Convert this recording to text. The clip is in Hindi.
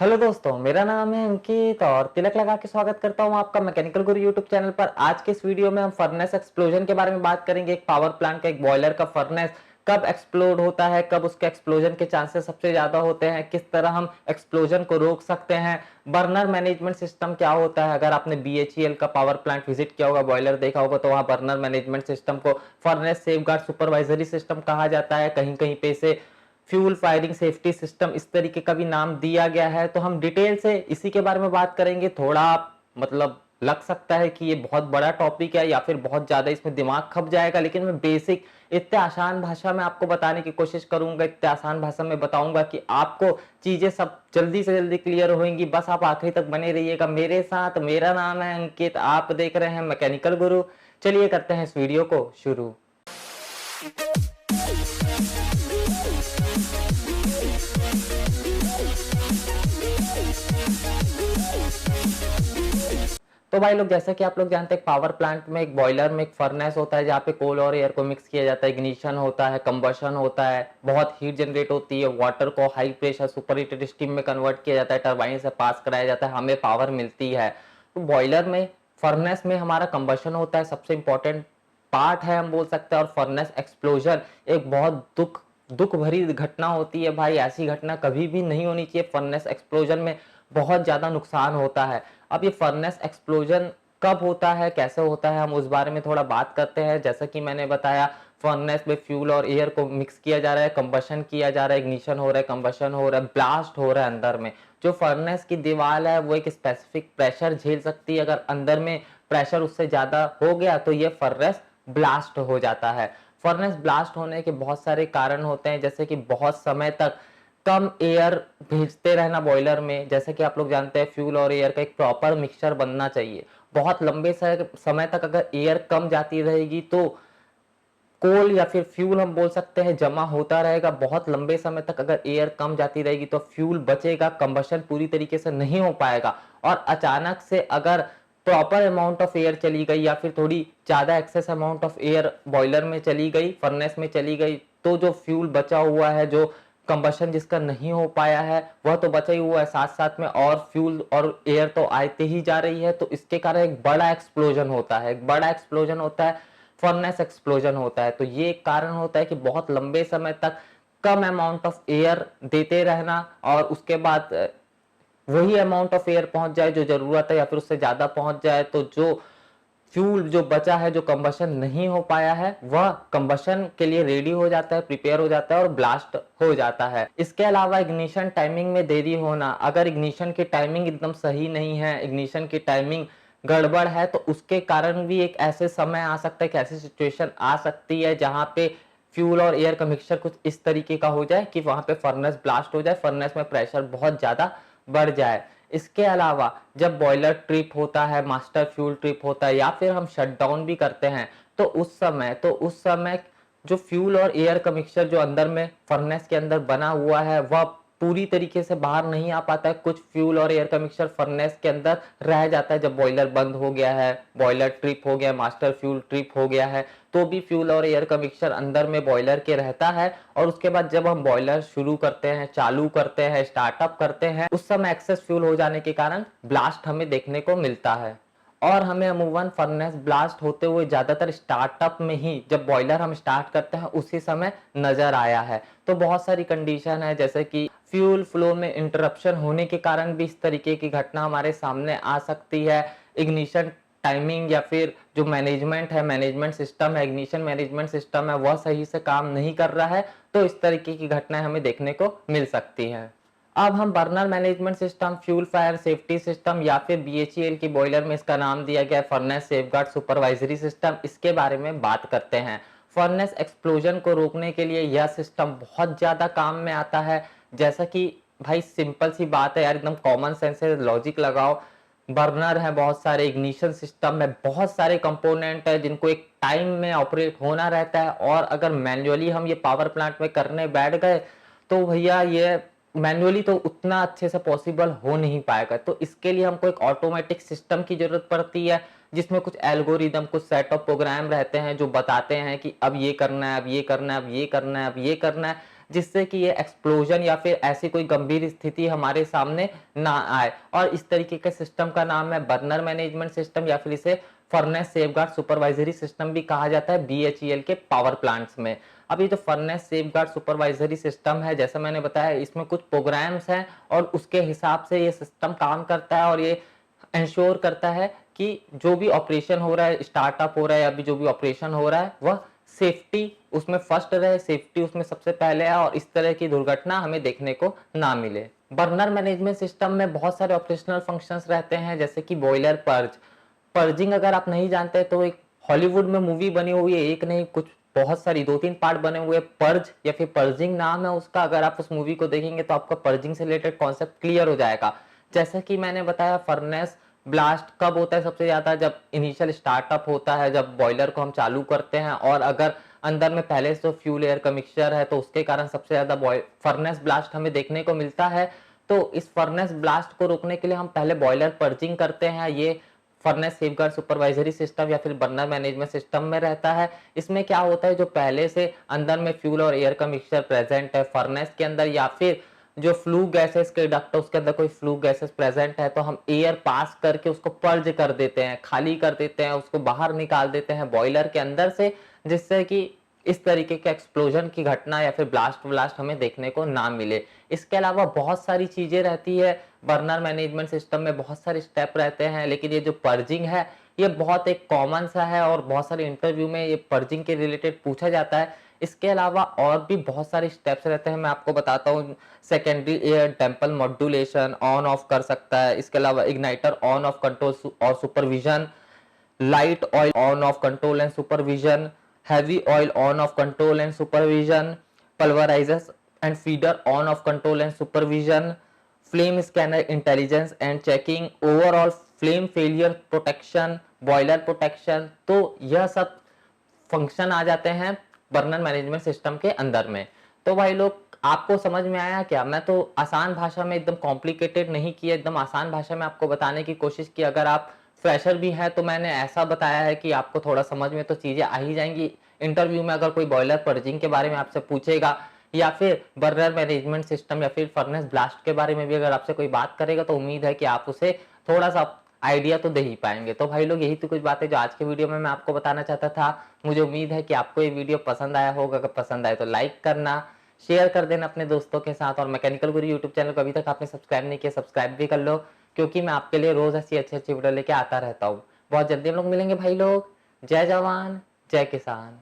हेलो दोस्तों, मेरा नाम है अंकित और तिलक लगा के स्वागत करता हूं आपका मैकेनिकल गुरु यूट्यूब चैनल पर। आज के इस वीडियो में हम फर्नेस एक्सप्लोजन के बारे में बात करेंगे। एक पावर प्लांट का, एक बॉयलर का फर्नेस कब एक्सप्लोड होता है, कब उसके एक्सप्लोजन के चांसेस सबसे ज्यादा होते हैं, किस तरह हम एक्सप्लोजन को रोक सकते हैं, बर्नर मैनेजमेंट सिस्टम क्या होता है। अगर आपने BHEL का पावर प्लांट विजिट किया होगा, बॉयलर देखा होगा, तो वहां बर्नर मैनेजमेंट सिस्टम को फर्नेस सेफगार्ड सुपरवाइजरी सिस्टम कहा जाता है। कहीं कहीं पे इसे फ्यूल फायरिंग सेफ्टी सिस्टम इस तरीके का भी नाम दिया गया है। तो हम डिटेल से इसी के बारे में बात करेंगे। थोड़ा मतलब लग सकता है कि ये बहुत बड़ा टॉपिक है या फिर बहुत ज्यादा इसमें दिमाग खप जाएगा, लेकिन मैं बेसिक इतने आसान भाषा में आपको बताने की कोशिश करूंगा, इतने आसान भाषा में बताऊंगा कि आपको चीजें सब जल्दी से जल्दी क्लियर होंगी। बस आप आखिरी तक बने रहिएगा मेरे साथ। मेरा नाम है अंकित, आप देख रहे हैं मैकेनिकल गुरु। चलिए करते हैं इस वीडियो को शुरू। तो भाई लोग, जैसा कि आप लोग जानते हैं, पावर प्लांट में एक बॉयलर में एक फर्नेस होता है जहाँ पे कोल और एयर को मिक्स किया जाता है। इग्निशन होता है, कंबशन होता है, बहुत हीट जनरेट होती है, वाटर को high pressure super heated steam में कन्वर्ट किया जाता है, टरबाइन से पास कराया जाता है, हमें पावर मिलती है। तो बॉयलर में, फर्नेस में हमारा कंबशन होता है, सबसे इंपॉर्टेंट पार्ट है हम बोल सकते हैं। और फर्नेस एक्सप्लोजन एक बहुत दुख भरी घटना होती है भाई। ऐसी घटना कभी भी नहीं होनी चाहिए। फर्नेस एक्सप्लोजन में बहुत ज्यादा नुकसान होता है। अब ये फर्नेस एक्सप्लोजन कब होता है, कैसे होता है, हम उस बारे में थोड़ा बात करते हैं। जैसा कि मैंने बताया, फर्नेस में फ्यूल और एयर को मिक्स किया जा रहा है, कंबशन किया जा रहा है, इग्निशन हो रहा है, कंबशन हो रहा है, ब्लास्ट हो रहा है अंदर में। जो फर्नेस की दीवार है वो एक स्पेसिफिक प्रेशर झेल सकती है। अगर अंदर में प्रेशर उससे ज्यादा हो गया तो ये फर्नेस ब्लास्ट हो जाता है। फर्नेस ब्लास्ट होने के बहुत सारे कारण होते हैं, जैसे कि बहुत समय तक कम एयर भेजते रहना बॉयलर में। जैसे कि आप लोग जानते हैं, फ्यूल और एयर का एक प्रॉपर मिक्सचर बनना चाहिए। बहुत लंबे समय तक अगर एयर कम जाती रहेगी तो कोल या फिर फ्यूल हम बोल सकते हैं जमा होता रहेगा। बहुत लंबे समय तक अगर एयर कम जाती रहेगी तो फ्यूल बचेगा, कंबशन पूरी तरीके से नहीं हो पाएगा। और अचानक से अगर प्रॉपर अमाउंट ऑफ एयर चली गई या फिर थोड़ी ज्यादा excess amount of air boiler में चली गई, फर्नेस में चली गई, तो जो फ्यूल बचा हुआ है, जो कंबशन जिसका नहीं हो पाया है, वह तो बचा ही हुआ है, साथ साथ में और फ्यूल और एयर तो आते ही जा रही है। तो इसके कारण एक बड़ा एक्सप्लोजन होता है, एक बड़ा एक्सप्लोजन होता है, फर्नेस एक्सप्लोजन होता है। तो ये एक कारण होता है कि बहुत लंबे समय तक कम अमाउंट ऑफ एयर देते रहना और उसके बाद वही अमाउंट ऑफ एयर पहुंच जाए जो जरूरत है या फिर उससे ज्यादा पहुंच जाए, तो जो फ्यूल जो बचा है, जो कंबशन नहीं हो पाया है, वह कंबशन के लिए रेडी हो जाता है, प्रिपेयर हो जाता है और ब्लास्ट हो जाता है। इसके अलावा इग्निशन टाइमिंग में देरी होना, अगर इग्निशन की टाइमिंग एकदम सही नहीं है, इग्निशन की टाइमिंग गड़बड़ है, तो उसके कारण भी एक ऐसे समय आ सकता है कि ऐसी सिचुएशन आ सकती है जहां पे फ्यूल और एयर का मिक्सचर कुछ इस तरीके का हो जाए कि वहां पे फर्नेस ब्लास्ट हो जाए, फर्नेस में प्रेशर बहुत ज्यादा बढ़ जाए। इसके अलावा जब बॉयलर ट्रिप होता है, मास्टर फ्यूल ट्रिप होता है, या फिर हम शटडाउन भी करते हैं, तो उस समय जो फ्यूल और एयर का मिक्सचर जो अंदर में फर्नेस के अंदर बना हुआ है, वह पूरी तरीके से बाहर नहीं आ पाता है। कुछ फ्यूल और एयर का मिक्सचर फर्नेस के अंदर रह जाता है। जब बॉयलर बंद हो गया है, बॉयलर ट्रिप हो गया, मास्टर फ्यूल ट्रिप हो गया है, तो भी फ्यूल और एयर का मिक्सचर अंदर में बॉयलर के रहता है। और उसके बाद जब हम बॉयलर शुरू करते हैं, चालू करते हैं, स्टार्टअप करते हैं, उस समय एक्सेस फ्यूल हो जाने के कारण ब्लास्ट हमें देखने को मिलता है। और हमें अमूमन फर्नेस ब्लास्ट होते हुए ज्यादातर स्टार्टअप में ही, जब बॉयलर हम स्टार्ट करते हैं उसी समय नजर आया है। तो बहुत सारी कंडीशन है, जैसे कि फ्यूल फ्लो में इंटरप्शन होने के कारण भी इस तरीके की घटना हमारे सामने आ सकती है। इग्निशन टाइमिंग या फिर जो मैनेजमेंट है, मैनेजमेंट सिस्टम है, इग्निशन मैनेजमेंट सिस्टम है, वह सही से काम नहीं कर रहा है, तो इस तरीके की घटनाएं हमें देखने को मिल सकती हैं। अब हम burner management system, fuel fire safety system, या फिर BHEL की बॉयलर में इसका नाम दिया गया फर्नेस सेफगार्ड सुपरवाइजरी सिस्टम, इसके बारे में बात करते हैं। फर्नेस एक्सप्लोजन को रोकने के लिए यह सिस्टम बहुत ज्यादा काम में आता है। जैसा कि भाई सिंपल सी बात है यार, एकदम कॉमन सेंस है, लॉजिक लगाओ। बर्नर है, बहुत सारे इग्निशन सिस्टम में बहुत सारे कंपोनेंट है जिनको एक टाइम में ऑपरेट होना रहता है। और अगर मैन्युअली हम ये पावर प्लांट में करने बैठ गए तो भैया ये मैन्युअली तो उतना अच्छे से पॉसिबल हो नहीं पाएगा। तो इसके लिए हमको एक ऑटोमेटिक सिस्टम की जरूरत पड़ती है, जिसमें कुछ एल्गोरिदम, कुछ सेट ऑफ प्रोग्राम रहते हैं जो बताते हैं कि अब ये करना है, अब ये करना है, अब ये करना है, अब ये करना है। जिससे कि ये एक्सप्लोजन या फिर ऐसी कोई गंभीर स्थिति हमारे सामने ना आए। और इस तरीके के सिस्टम का नाम है बर्नर मैनेजमेंट सिस्टम, या फिर इसे फर्नेस सेफगार्ड सुपरवाइजरी सिस्टम भी कहा जाता है बीएचईएल के पावर प्लांट्स में। अब ये जो फर्नेस सेफगार्ड सुपरवाइजरी सिस्टम है, जैसा मैंने बताया, इसमें कुछ प्रोग्राम्स हैं और उसके हिसाब से ये सिस्टम काम करता है और ये इंश्योर करता है कि जो भी ऑपरेशन हो रहा है, स्टार्टअप हो रहा है या भी जो भी ऑपरेशन हो रहा है, वह सेफ्टी उसमें फर्स्ट रहे, सेफ्टी उसमें सबसे पहले है और इस तरह की दुर्घटना हमें देखने को ना मिले। बर्नर मैनेजमेंट सिस्टम में बहुत सारे ऑपरेशनल फंक्शंस रहते हैं, जैसे कि बॉयलर पर्ज। पर्जिंग अगर आप नहीं जानते तो एक हॉलीवुड में मूवी बनी हुई है, एक नहीं कुछ बहुत सारी 2-3 पार्ट बने हुए, पर्ज या फिर पर्जिंग नाम है उसका। अगर आप उस मूवी को देखेंगे तो आपका पर्जिंग से रिलेटेड कॉन्सेप्ट क्लियर हो जाएगा। जैसा कि मैंने बताया, फर्नेस ब्लास्ट कब होता है सबसे ज्यादा? जब इनिशियल स्टार्टअप होता है, जब बॉयलर को हम चालू करते हैं और अगर अंदर में पहले से फ्यूल एयर का मिक्सचर है तो उसके कारण सबसे ज्यादा फर्नेस ब्लास्ट हमें देखने को मिलता है। तो इस फर्नेस ब्लास्ट को रोकने के लिए हम पहले बॉयलर पर्जिंग करते हैं। ये फर्नेस सेफगार्ड सुपरवाइजरी सिस्टम या फिर बर्नर मैनेजमेंट सिस्टम में रहता है। इसमें क्या होता है, जो पहले से अंदर में फ्यूल और एयर का मिक्सचर प्रेजेंट है फर्नेस के अंदर, या फिर जो फ्लू गैसेस के डक्ट है उसके अंदर कोई फ्लू गैसेस प्रेजेंट है, तो हम एयर पास करके उसको पर्ज कर देते हैं, खाली कर देते हैं, उसको बाहर निकाल देते हैं बॉयलर के अंदर से, जिससे कि इस तरीके के एक्सप्लोजन की घटना या फिर ब्लास्ट ब्लास्ट हमें देखने को ना मिले। इसके अलावा बहुत सारी चीजें रहती है बर्नर मैनेजमेंट सिस्टम में, बहुत सारे स्टेप रहते हैं, लेकिन ये जो पर्जिंग है ये बहुत एक कॉमन सा है और बहुत सारे इंटरव्यू में ये पर्जिंग के रिलेटेड पूछा जाता है। इसके अलावा और भी बहुत सारे स्टेप्स रहते हैं, मैं आपको बताता हूँ। Secondary air temple modulation on off कर सकता है, इसके अलावा इग्नाइटर ऑन ऑफ कंट्रोल और supervision, light oil on off control and supervision, heavy oil on off control and supervision, pulverizers and feeder on off control and supervision, flame scanner intelligence and checking, overall flame failure protection, boiler protection। तो यह सब फंक्शन आ जाते हैं बर्नर मैनेजमेंट सिस्टम के अंदर में। तो भाई लोग, आपको समझ में आया क्या? मैं तो आसान भाषा में, एकदम कॉम्प्लिकेटेड नहीं किया, एकदम आसान भाषा में आपको बताने की कोशिश की। अगर आप फ्रेशर भी हैं तो मैंने ऐसा बताया है कि आपको थोड़ा समझ में तो चीजें आ ही जाएंगी। इंटरव्यू में अगर कोई बॉयलर पर्जिंग के बारे में आपसे पूछेगा या फिर बर्नर मैनेजमेंट सिस्टम या फिर फर्नेस ब्लास्ट के बारे में भी अगर आपसे कोई बात करेगा तो उम्मीद है कि आप उसे थोड़ा सा आइडिया तो दे ही पाएंगे। तो भाई लोग, यही तो कुछ बातें जो आज के वीडियो में मैं आपको बताना चाहता था। मुझे उम्मीद है कि आपको ये वीडियो पसंद आया होगा। अगर पसंद आए तो लाइक करना, शेयर कर देना अपने दोस्तों के साथ, और मैकेनिकल गुरु यूट्यूब चैनल को अभी तक आपने सब्सक्राइब नहीं किया, सब्सक्राइब भी कर लो, क्योंकि मैं आपके लिए रोज ऐसी अच्छी अच्छी वीडियो लेके आता रहता हूँ। बहुत जल्दी हम लोग मिलेंगे भाई लोग। जय जवान जय किसान।